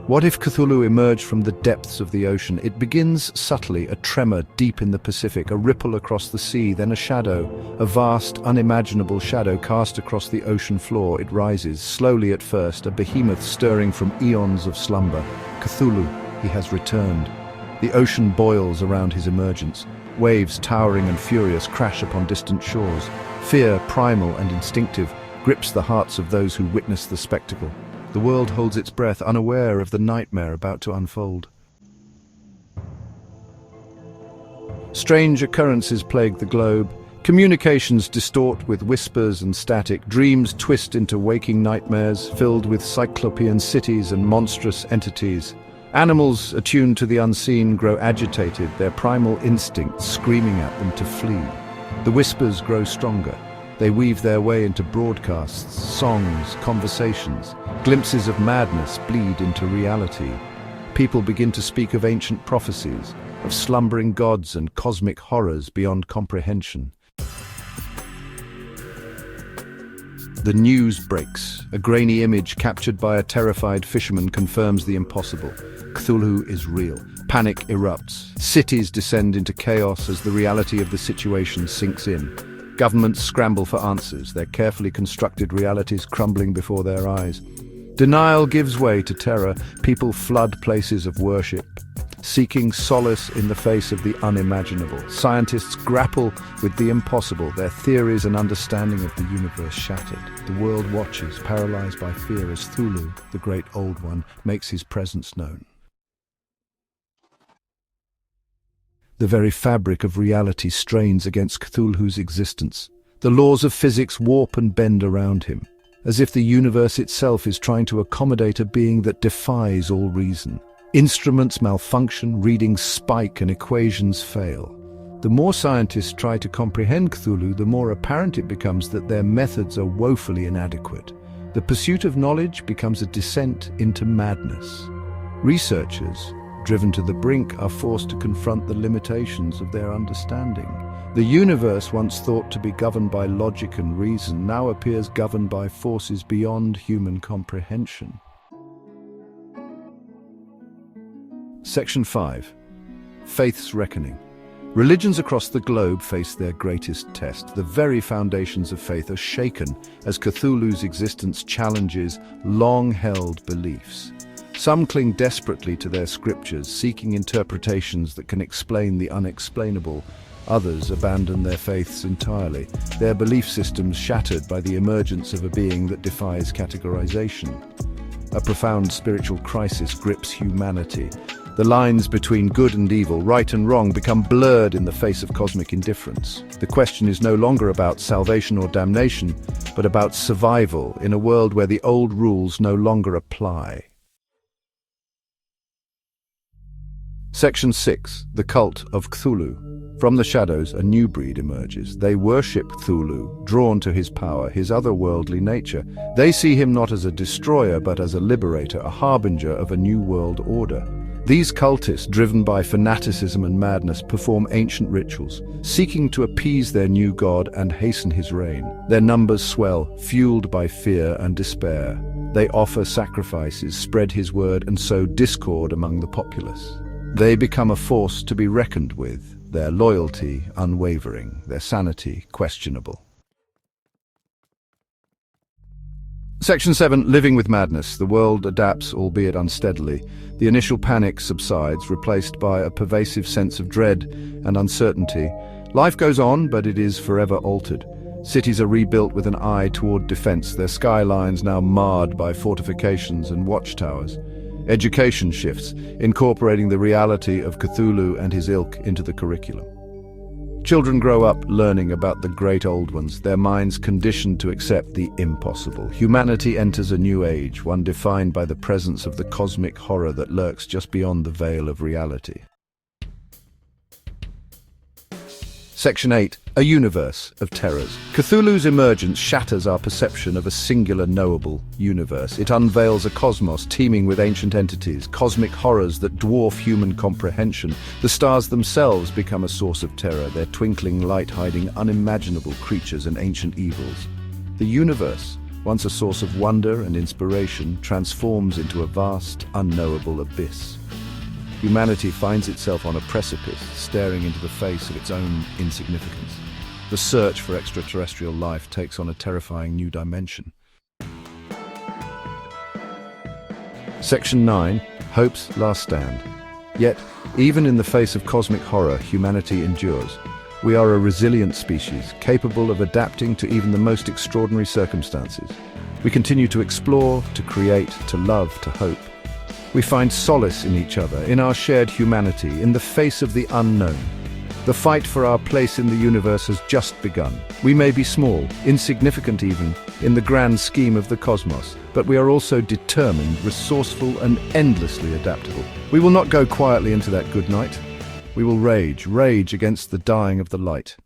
What if Cthulhu emerged from the depths of the ocean? It begins subtly, a tremor deep in the Pacific, a ripple across the sea, then a shadow, a vast, unimaginable shadow cast across the ocean floor. It rises, slowly at first, a behemoth stirring from eons of slumber. Cthulhu, he has returned. The ocean boils around his emergence. Waves, towering and furious, crash upon distant shores. Fear, primal and instinctive, grips the hearts of those who witness the spectacle. The world holds its breath, unaware of the nightmare about to unfold. Strange occurrences plague the globe. Communications distort with whispers and static. Dreams twist into waking nightmares, filled with cyclopean cities and monstrous entities. Animals, attuned to the unseen, grow agitated, their primal instincts screaming at them to flee. The whispers grow stronger. They weave their way into broadcasts, songs, conversations. Glimpses of madness bleed into reality. People begin to speak of ancient prophecies, of slumbering gods and cosmic horrors beyond comprehension. The news breaks. A grainy image captured by a terrified fisherman confirms the impossible. Cthulhu is real. Panic erupts. Cities descend into chaos as the reality of the situation sinks in. Governments scramble for answers, their carefully constructed realities crumbling before their eyes. Denial gives way to terror. People flood places of worship, seeking solace in the face of the unimaginable. Scientists grapple with the impossible, their theories and understanding of the universe shattered. The world watches, paralyzed by fear, as Cthulhu, the great old one, makes his presence known. The very fabric of reality strains against Cthulhu's existence. The laws of physics warp and bend around him, as if the universe itself is trying to accommodate a being that defies all reason. Instruments malfunction, readings spike, and equations fail. The more scientists try to comprehend Cthulhu, the more apparent it becomes that their methods are woefully inadequate. The pursuit of knowledge becomes a descent into madness. Researchers, driven to the brink, are forced to confront the limitations of their understanding. The universe, once thought to be governed by logic and reason, now appears governed by forces beyond human comprehension. Section 5. Faith's Reckoning. Religions across the globe face their greatest test. The very foundations of faith are shaken as Cthulhu's existence challenges long-held beliefs. Some cling desperately to their scriptures, seeking interpretations that can explain the unexplainable. Others abandon their faiths entirely, their belief systems shattered by the emergence of a being that defies categorization. A profound spiritual crisis grips humanity. The lines between good and evil, right and wrong, become blurred in the face of cosmic indifference. The question is no longer about salvation or damnation, but about survival in a world where the old rules no longer apply. Section 6. The Cult of Cthulhu. From the shadows, a new breed emerges. They worship Cthulhu, drawn to his power, his otherworldly nature. They see him not as a destroyer, but as a liberator, a harbinger of a new world order. These cultists, driven by fanaticism and madness, perform ancient rituals, seeking to appease their new god and hasten his reign. Their numbers swell, fueled by fear and despair. They offer sacrifices, spread his word, and sow discord among the populace. They become a force to be reckoned with, their loyalty unwavering, their sanity questionable. Section 7. Living with Madness. The world adapts, albeit unsteadily. The initial panic subsides, replaced by a pervasive sense of dread and uncertainty. Life goes on, but it is forever altered. Cities are rebuilt with an eye toward defense, their skylines now marred by fortifications and watchtowers. Education shifts, incorporating the reality of Cthulhu and his ilk into the curriculum. Children grow up learning about the great old ones, their minds conditioned to accept the impossible. Humanity enters a new age, one defined by the presence of the cosmic horror that lurks just beyond the veil of reality. Section 8. A universe of terrors. Cthulhu's emergence shatters our perception of a singular knowable universe. It unveils a cosmos teeming with ancient entities, cosmic horrors that dwarf human comprehension. The stars themselves become a source of terror, their twinkling light hiding unimaginable creatures and ancient evils. The universe, once a source of wonder and inspiration, transforms into a vast, unknowable abyss. Humanity finds itself on a precipice, staring into the face of its own insignificance. The search for extraterrestrial life takes on a terrifying new dimension. Section 9. Hope's Last Stand. Yet, even in the face of cosmic horror, humanity endures. We are a resilient species, capable of adapting to even the most extraordinary circumstances. We continue to explore, to create, to love, to hope. We find solace in each other, in our shared humanity, in the face of the unknown. The fight for our place in the universe has just begun. We may be small, insignificant even, in the grand scheme of the cosmos, but we are also determined, resourceful, and endlessly adaptable. We will not go quietly into that good night. We will rage against the dying of the light.